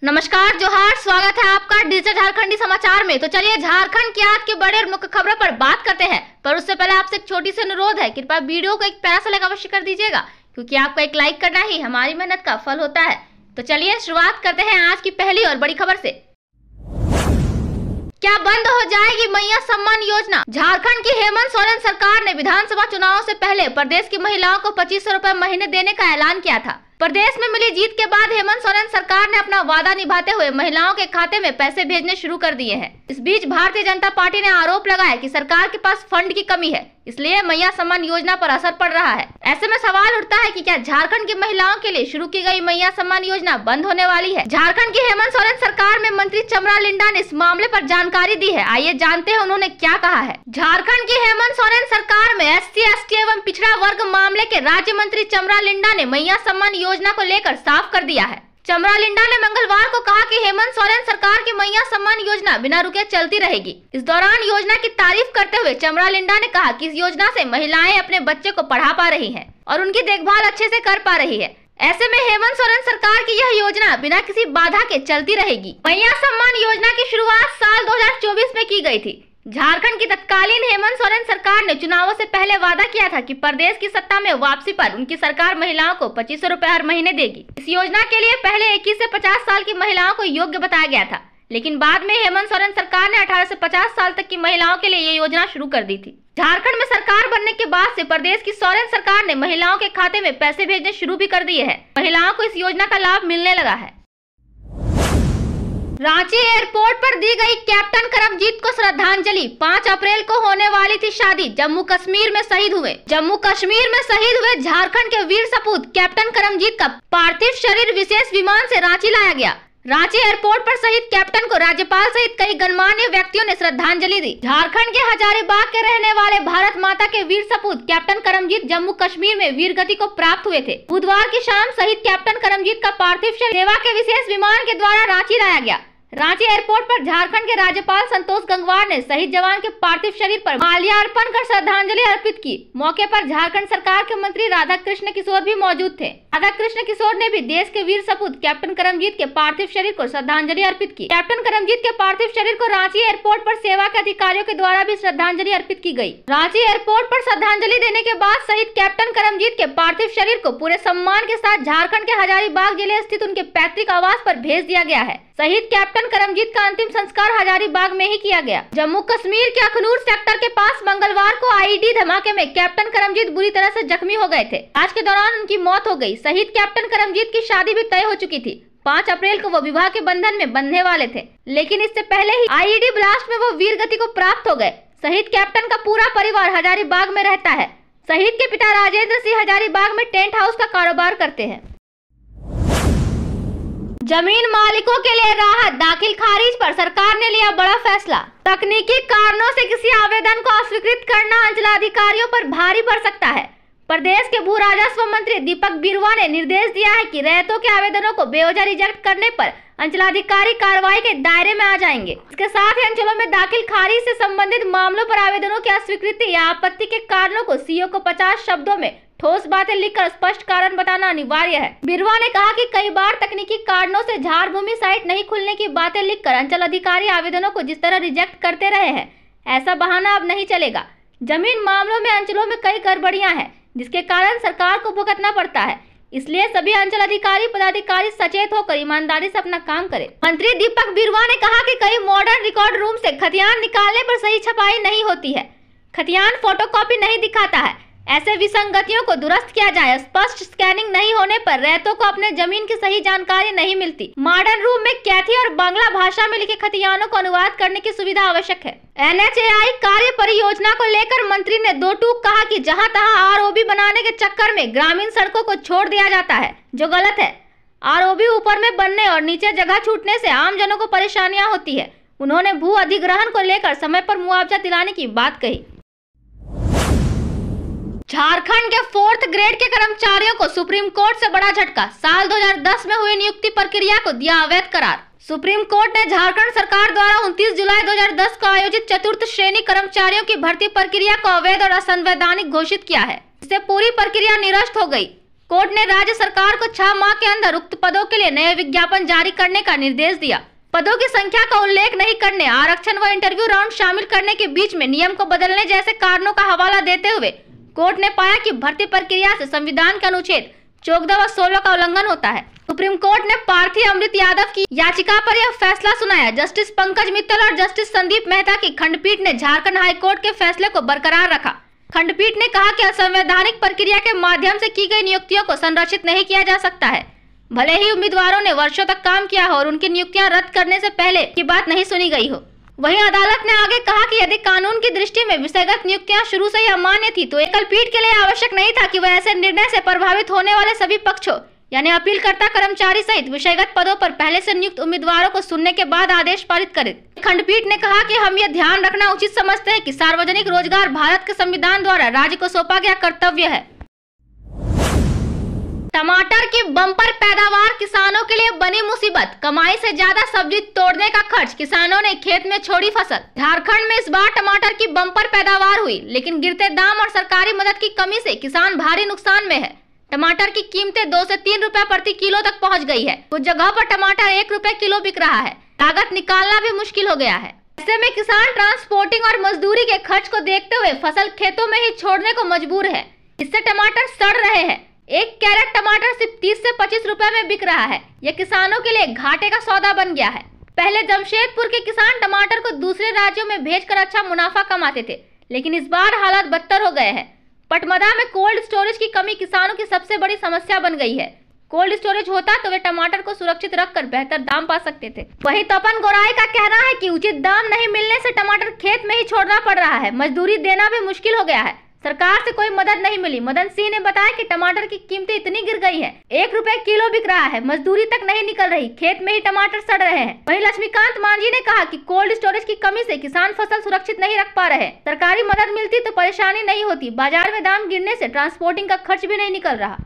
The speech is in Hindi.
नमस्कार, जोहार, स्वागत है आपका डिजिटल झारखंडी समाचार में। तो चलिए झारखंड की आज की बड़ी और मुख्य खबरों पर बात करते हैं। पर उससे पहले आपसे एक छोटी सी अनुरोध है, कृपया वीडियो को एक प्यारा सा लाइक अवश्य कर दीजिएगा, क्योंकि आपका एक लाइक करना ही हमारी मेहनत का फल होता है। तो चलिए शुरुआत करते हैं आज की पहली और बड़ी खबर से। क्या बंद हो जाएगी मैया सम्मान योजना? झारखंड की हेमंत सोरेन सरकार ने विधानसभा चुनाव से पहले प्रदेश की महिलाओं को 2500 रुपए महीने देने का ऐलान किया था। प्रदेश में मिली जीत के बाद हेमंत सोरेन सरकार ने अपना वादा निभाते हुए महिलाओं के खाते में पैसे भेजने शुरू कर दिए हैं। इस बीच भारतीय जनता पार्टी ने आरोप लगाया कि सरकार के पास फंड की कमी है, इसलिए मैया सम्मान योजना पर असर पड़ रहा है। ऐसे में सवाल उठता है कि क्या झारखंड की महिलाओं के लिए शुरू की गई मैया सम्मान योजना बंद होने वाली है? झारखंड की हेमंत सोरेन सरकार में मंत्री चमरा लिंडा ने इस मामले पर जानकारी दी है। आइए जानते हैं उन्होंने क्या कहा है। झारखंड की हेमंत सोरेन सरकार में SC, ST एवं पिछड़ा वर्ग मामले के राज्य मंत्री चमरा लिंडा ने मैया सम्मान योजना को लेकर साफ कर दिया है। चमरा लिंडा ने मंगलवार को कहा कि हेमंत सोरेन सरकार की मैया सम्मान योजना बिना रुके चलती रहेगी। इस दौरान योजना की तारीफ करते हुए चमरा लिंडा ने कहा कि इस योजना से महिलाएं अपने बच्चे को पढ़ा पा रही हैं और उनकी देखभाल अच्छे से कर पा रही है। ऐसे में हेमंत सोरेन सरकार की यह योजना बिना किसी बाधा के चलती रहेगी। मैया सम्मान योजना की शुरुआत साल 2024 में की गई थी। झारखंड की तत्कालीन हेमंत सोरेन सरकार ने चुनावों से पहले वादा किया था कि प्रदेश की सत्ता में वापसी पर उनकी सरकार महिलाओं को 2500 रुपए हर महीने देगी। इस योजना के लिए पहले 21 से 50 साल की महिलाओं को योग्य बताया गया था, लेकिन बाद में हेमंत सोरेन सरकार ने 18 से 50 साल तक की महिलाओं के लिए ये योजना शुरू कर दी थी। झारखंड में सरकार बनने के बाद से प्रदेश की सोरेन सरकार ने महिलाओं के खाते में पैसे भेजने शुरू भी कर दिए हैं। महिलाओं को इस योजना का लाभ मिलने लगा है। रांची एयरपोर्ट पर दी गई कैप्टन करमजीत को श्रद्धांजलि। 5 अप्रैल को होने वाली थी शादी। जम्मू कश्मीर में शहीद हुए झारखंड के वीर सपूत कैप्टन करमजीत का पार्थिव शरीर विशेष विमान से रांची लाया गया। रांची एयरपोर्ट पर शहीद कैप्टन को राज्यपाल सहित कई गणमान्य व्यक्तियों ने श्रद्धांजलि दी। झारखंड के हजारीबाग के रहने वाले भारत माता के वीर सपूत कैप्टन करमजीत जम्मू कश्मीर में वीर गति को प्राप्त हुए थे। बुधवार की शाम शहीद कैप्टन करमजीत का पार्थिव शरीर सेवा के विशेष विमान के द्वारा रांची लाया गया। रांची एयरपोर्ट पर झारखंड के राज्यपाल संतोष गंगवार ने शहीद जवान के पार्थिव शरीर पर माल्यार्पण कर श्रद्धांजलि अर्पित की। मौके पर झारखंड सरकार के मंत्री राधाकृष्ण किशोर भी मौजूद थे। राधाकृष्ण किशोर ने भी देश के वीर सपूत कैप्टन करमजीत के पार्थिव शरीर को श्रद्धांजलि अर्पित की। कैप्टन करमजीत के पार्थिव शरीर को रांची एयरपोर्ट पर सेवा के अधिकारियों के द्वारा भी श्रद्धांजलि अर्पित की गयी। रांची एयरपोर्ट पर श्रद्धांजलि देने के बाद शहीद कैप्टन करमजीत के पार्थिव शरीर को पूरे सम्मान के साथ झारखंड के हजारीबाग जिले स्थित उनके पैतृक आवास पर भेज दिया गया है। शहीद कैप्टन करमजीत का अंतिम संस्कार हजारीबाग में ही किया गया। जम्मू कश्मीर के अखनूर सेक्टर के पास मंगलवार को IED धमाके में कैप्टन करमजीत बुरी तरह से जख्मी हो गए थे। आज के दौरान उनकी मौत हो गई। शहीद कैप्टन करमजीत की शादी भी तय हो चुकी थी। 5 अप्रैल को वो विवाह के बंधन में बंधने वाले थे, लेकिन इससे पहले ही IED ब्लास्ट में वो वीर गति को प्राप्त हो गए। शहीद कैप्टन का पूरा परिवार हजारीबाग में रहता है। शहीद के पिता राजेंद्र सिंह हजारीबाग में टेंट हाउस का कारोबार करते हैं। जमीन मालिकों के लिए राहत, दाखिल खारिज पर सरकार ने लिया बड़ा फैसला। तकनीकी कारणों से किसी आवेदन को अस्वीकृत करना अंचलाधिकारियों पर भारी पड़ सकता है। प्रदेश के भू राजस्व मंत्री दीपक बिरुवा ने निर्देश दिया है कि रैयतों के आवेदनों को बेवजह रिजेक्ट करने पर अंचलाधिकारी कार्रवाई के दायरे में आ जाएंगे। इसके साथ ही अंचलों में दाखिल खारिज से संबंधित मामलों पर आवेदनों की अस्वीकृति या आपत्ति के कारणों को CO को 50 शब्दों में ठोस बातें लिखकर स्पष्ट कारण बताना अनिवार्य है। बिरुवा ने कहा कि कई बार तकनीकी कारणों से झार भूमि साइट नहीं खुलने की बातें लिखकर अंचल अधिकारी आवेदनों को जिस तरह रिजेक्ट करते रहे हैं, ऐसा बहाना अब नहीं चलेगा। जमीन मामलों में अंचलों में कई गड़बड़ियां हैं, जिसके कारण सरकार को भुगतना पड़ता है। इसलिए सभी अंचल अधिकारी पदाधिकारी सचेत होकर ईमानदारी से अपना काम करें। मंत्री दीपक बिरुवा ने कहा कि कई मॉडर्न रिकॉर्ड रूम से खतियान निकालने पर सही छपाई नहीं होती है। खतियान फोटोकॉपी नहीं दिखाता है। ऐसे विसंगतियों को दुरुस्त किया जाए। स्पष्ट स्कैनिंग नहीं होने पर रैयतों को अपने जमीन की सही जानकारी नहीं मिलती। मॉडर्न रूम में कैथी और बांग्ला भाषा में लिखे खतियानों को अनुवाद करने की सुविधा आवश्यक है। NHAI कार्य परियोजना को लेकर मंत्री ने 2 टूक कहा कि जहां तहां ROB बनाने के चक्कर में ग्रामीण सड़कों को छोड़ दिया जाता है, जो गलत है। ROB ऊपर में बनने और नीचे जगह छूटने से आम जनों को परेशानियां होती है। उन्होंने भू अधिग्रहण को लेकर समय पर मुआवजा दिलाने की बात कही। झारखंड के 4th ग्रेड के कर्मचारियों को सुप्रीम कोर्ट से बड़ा झटका। साल 2010 में हुई नियुक्ति प्रक्रिया को दिया अवैध करार। सुप्रीम कोर्ट ने झारखंड सरकार द्वारा 29 जुलाई 2010 को आयोजित 4th श्रेणी कर्मचारियों की भर्ती प्रक्रिया को अवैध और असंवैधानिक घोषित किया है। इससे पूरी प्रक्रिया निरस्त हो गई। कोर्ट ने राज्य सरकार को 6 माह के अंदर उक्त पदों के लिए नए विज्ञापन जारी करने का निर्देश दिया। पदों की संख्या का उल्लेख नहीं करने, आरक्षण व इंटरव्यू राउंड शामिल करने के बीच में नियम को बदलने जैसे कारणों का हवाला देते हुए कोर्ट ने पाया कि भर्ती प्रक्रिया से संविधान के अनुच्छेद 14 व 16 का उल्लंघन होता है। सुप्रीम कोर्ट ने प्रार्थी अमृत यादव की याचिका पर यह फैसला सुनाया। जस्टिस पंकज मित्तल और जस्टिस संदीप मेहता की खंडपीठ ने झारखंड हाई कोर्ट के फैसले को बरकरार रखा। खंडपीठ ने कहा कि असंवैधानिक प्रक्रिया के माध्यम से की गई नियुक्तियों को संरक्षित नहीं किया जा सकता है। भले ही उम्मीदवारों ने वर्षों तक काम किया हो और उनकी नियुक्तियां रद्द करने से पहले की बात नहीं सुनी गई हो। वहीं अदालत ने आगे कहा कि यदि कानून की दृष्टि में विषयगत नियुक्तियां शुरू से ही अमान्य थी तो एकल पीठ के लिए आवश्यक नहीं था कि वह ऐसे निर्णय से प्रभावित होने वाले सभी पक्षों यानी अपीलकर्ता, कर्मचारी सहित विषयगत पदों पर पहले से नियुक्त उम्मीदवारों को सुनने के बाद आदेश पारित करे। खंडपीठ ने कहा कि हम यह ध्यान रखना उचित समझते हैं कि सार्वजनिक रोजगार भारत के संविधान द्वारा राज्य को सौंपा गया कर्तव्य है। टमाटर की बम्पर पैदावार किसानों के लिए बनी मुसीबत, कमाई से ज्यादा सब्जी तोड़ने का खर्च, किसानों ने खेत में छोड़ी फसल। झारखंड में इस बार टमाटर की बम्पर पैदावार हुई, लेकिन गिरते दाम और सरकारी मदद की कमी से किसान भारी नुकसान में है। टमाटर की कीमतें 2 से 3 रुपए प्रति किलो तक पहुंच गई है। कुछ जगह पर टमाटर 1 रुपए किलो बिक रहा है। लागत निकालना भी मुश्किल हो गया है। ऐसे में किसान ट्रांसपोर्टिंग और मजदूरी के खर्च को देखते हुए फसल खेतों में ही छोड़ने को मजबूर है। इससे टमाटर सड़ रहे हैं। 1 कैरेट टमाटर सिर्फ 30 से 25 रुपए में बिक रहा है। यह किसानों के लिए घाटे का सौदा बन गया है। पहले जमशेदपुर के किसान टमाटर को दूसरे राज्यों में भेजकर अच्छा मुनाफा कमाते थे, लेकिन इस बार हालात बदतर हो गए हैं। पटमदा में कोल्ड स्टोरेज की कमी किसानों की सबसे बड़ी समस्या बन गई है। कोल्ड स्टोरेज होता तो वे टमाटर को सुरक्षित रखकर बेहतर दाम पा सकते थे। वहीं तपन गोराई का कहना है कि उचित दाम नहीं मिलने से टमाटर खेत में ही छोड़ना पड़ रहा है। मजदूरी देना भी मुश्किल हो गया है। सरकार से कोई मदद नहीं मिली। मदन सिंह ने बताया कि टमाटर की कीमतें इतनी गिर गई है, 1 रुपए किलो बिक रहा है, मजदूरी तक नहीं निकल रही, खेत में ही टमाटर सड़ रहे हैं। वहीं लक्ष्मीकांत मांझी ने कहा कि कोल्ड स्टोरेज की कमी से किसान फसल सुरक्षित नहीं रख पा रहे। सरकारी मदद मिलती तो परेशानी नहीं होती। बाजार में दाम गिरने से ट्रांसपोर्टिंग का खर्च भी नहीं निकल रहा।